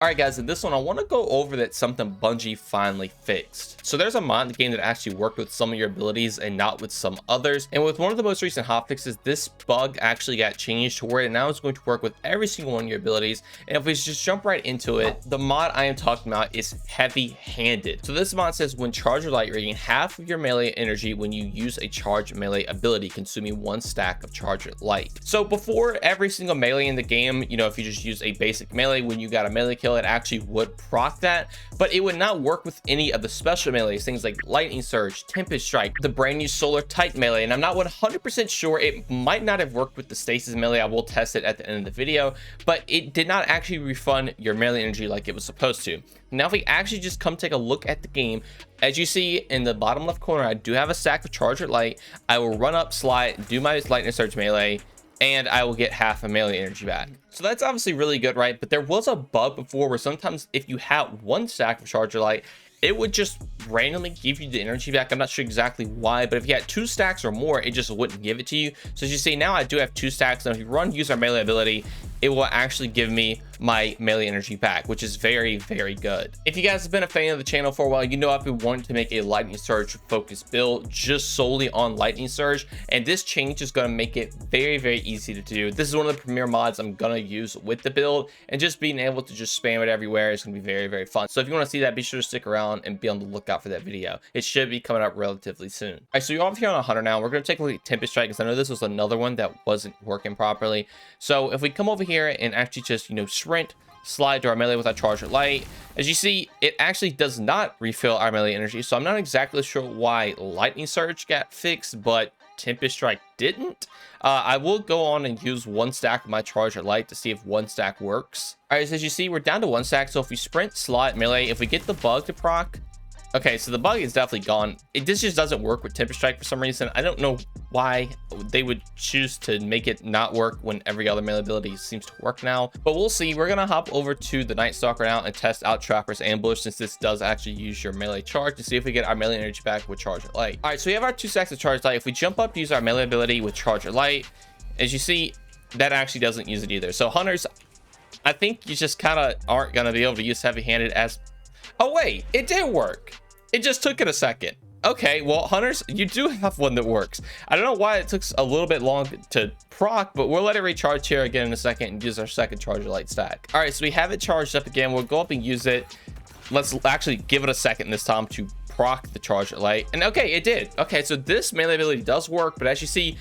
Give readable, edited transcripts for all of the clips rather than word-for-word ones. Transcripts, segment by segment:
All right, guys, in this one, I want to go over that something Bungie finally fixed. So there's a mod in the game that actually worked with some of your abilities and not with some others. And with one of the most recent hotfixes, this bug actually got changed to where it now is going to work with every single one of your abilities. And if we just jump right into it, the mod I am talking about is heavy-handed. So this mod says when charged or light, regain half of your melee energy when you use a charged melee ability, consuming 1 stack of charged light. So before, every single melee in the game, you know, if you just use a basic melee, when you got a melee kill, it actually would proc that, but it would not work with any of the special melees, things like Lightning Surge, Tempest Strike, the brand new Solar Tight melee. And I'm not 100% sure, it might not have worked with the Stasis melee. I will test it at the end of the video, but it did not actually refund your melee energy like it was supposed to. Now, if we actually just come take a look at the game, as you see in the bottom left corner, I do have a stack of Charger Light. I will run up, slide, do my Lightning Surge melee, and I will get half a melee energy back. So that's obviously really good, right? But there was a bug before where sometimes if you had 1 stack of Charger Light, it would just randomly give you the energy back. I'm not sure exactly why, but if you had 2 stacks or more, it just wouldn't give it to you. So as you see, now I do have 2 stacks. And if you run use our melee ability, it will actually give me my melee energy back, which is very, very good. If you guys have been a fan of the channel for a while, you know I've been wanting to make a Lightning Surge focused build just solely on Lightning Surge, and this change is going to make it very, very easy to do. This is one of the premier mods I'm going to use with the build, and just being able to just spam it everywhere is going to be very, very fun. So if you want to see that, be sure to stick around and be on the lookout for that video. It should be coming up relatively soon. All right, so you're off here on a hunter now. We're going to take a look at Tempest Strike, because I know this was another one that wasn't working properly. So if we come over here and actually just, you know, sprint, slide to our melee with our Charger Light, as you see, it actually does not refill our melee energy. So I'm not exactly sure why Lightning Surge got fixed, but Tempest Strike didn't. I will go on and use 1 stack of my Charger Light to see if 1 stack works. All right, so as you see, we're down to 1 stack. So if we sprint, slide, melee, if we get the bug to proc, okay, so the bug is definitely gone. This just doesn't work with Tempest Strike for some reason. I don't know why they would choose to make it not work when every other melee ability seems to work now, but we'll see. We're gonna hop over to the Night Stalker now and test out Trapper's Ambush, since this does actually use your melee charge, to see if we get our melee energy back with Charger Light. All right, so we have our 2 stacks of Charger Light. If we jump up to use our melee ability with Charger Light, as you see, that actually doesn't use it either. So hunters, I think you just kind of aren't gonna be able to use heavy-handed as... Oh wait, it did work. It just took it a second. Okay, well, hunters, you do have one that works. I don't know why it took a little bit long to proc, but we'll let it recharge here again in a second and use our second Charger Light stack. All right, so we have it charged up again. We'll go up and use it. Let's actually give it a second this time to proc the Charger Light. And okay, it did. Okay, so this melee ability does work, but as you see,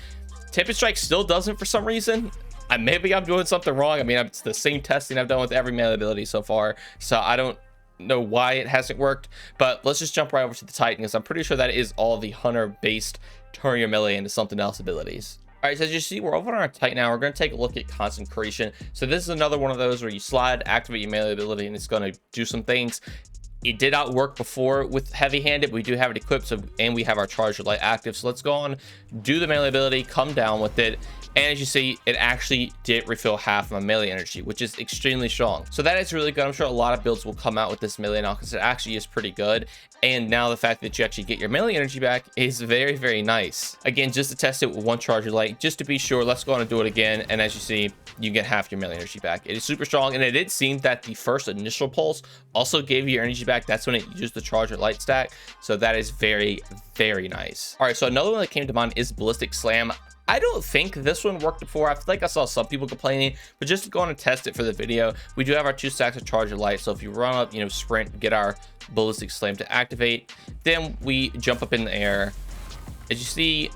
Tempest Strike still doesn't for some reason. Maybe I'm doing something wrong. I mean, it's the same testing I've done with every melee ability so far, so I don't know why it hasn't worked. But let's just jump right over to the Titan, because I'm pretty sure that is all the hunter based turn your melee into something else abilities. All right, so as you see, we're over on our Titan now. We're going to take a look at Consecration. So this is another one of those where you slide, activate your melee ability, and it's going to do some things. It did not work before with heavy-handed. We do have it equipped, so, and we have our Charger Light active. So let's go on, do the melee ability, come down with it, and as you see, it actually did refill half of my melee energy, which is extremely strong. So that is really good. I'm sure a lot of builds will come out with this melee now, because it actually is pretty good. And now the fact that you actually get your melee energy back is very, very nice. Again, just to test it with 1 Charger Light, just to be sure, let's go on and do it again. And as you see, you get half your melee energy back. It is super strong, and it did seem that the first initial pulse also gave you your energy back. That's when it used the Charger Light stack. So that is very, very nice. All right, so another one that came to mind is Ballistic Slam. I don't think this one worked before. I feel like I saw some people complaining, but just to go on and test it for the video, we do have our 2 stacks of Charger Light. So if you run up, you know, sprint, get our Ballistic Slam to activate, then we jump up in the air. As you see,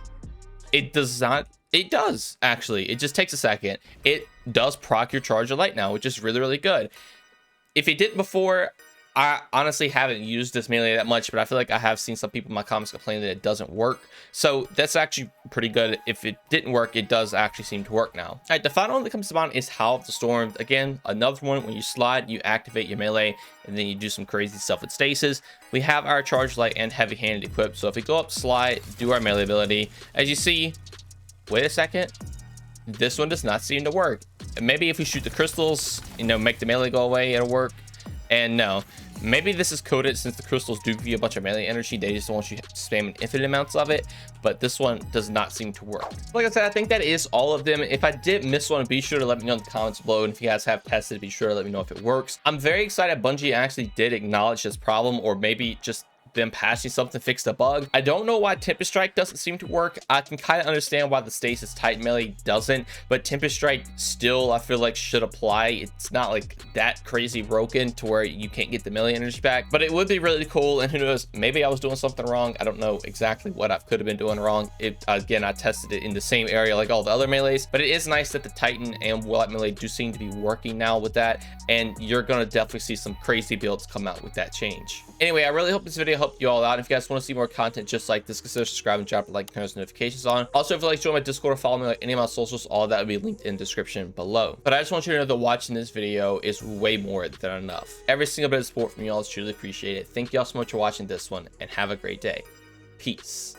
it does not, it does actually, it just takes a second. It does proc your Charger Light now, which is really, really good. If it didn't before, I honestly haven't used this melee that much, but I feel like I have seen some people in my comments complain that it doesn't work. So that's actually pretty good. If it didn't work, it does actually seem to work now. All right, the final one that comes to mind is Howl of the Storm. Again, another one, when you slide, you activate your melee, and then you do some crazy stuff with stasis. We have our Charge Light and heavy-handed equipped. So if we go up, slide, do our melee ability, as you see, wait a second, this one does not seem to work. And maybe if we shoot the crystals, you know, make the melee go away, it'll work. And no, maybe this is coded since the crystals do give you a bunch of melee energy. They just don't want you spamming infinite amounts of it. But this one does not seem to work. Like I said, I think that is all of them. If I did miss one, be sure to let me know in the comments below. And if you guys have tested, be sure to let me know if it works. I'm very excited Bungie actually did acknowledge this problem, or maybe just them patching something to fix the bug. I don't know why Tempest Strike doesn't seem to work. I can kind of understand why the stasis tight melee doesn't, but Tempest Strike still, I feel like, should apply. It's not like that crazy broken to where you can't get the melee energy back, but it would be really cool. And who knows, maybe I was doing something wrong. I don't know exactly what I could have been doing wrong. Again, I tested it in the same area like all the other melees, but it is nice that the Titan and Warlock melee do seem to be working now with that, and you're gonna definitely see some crazy builds come out with that change. Anyway, I really hope this video helped you all out. If you guys want to see more content just like this, consider subscribing, drop a like, turn those notifications on. Also, if you'd like to join my Discord or follow me on any of my socials, all of that will be linked in the description below. But I just want you to know that watching this video is way more than enough. Every single bit of support from y'all is truly appreciated. Thank you all so much for watching this one, and have a great day. Peace.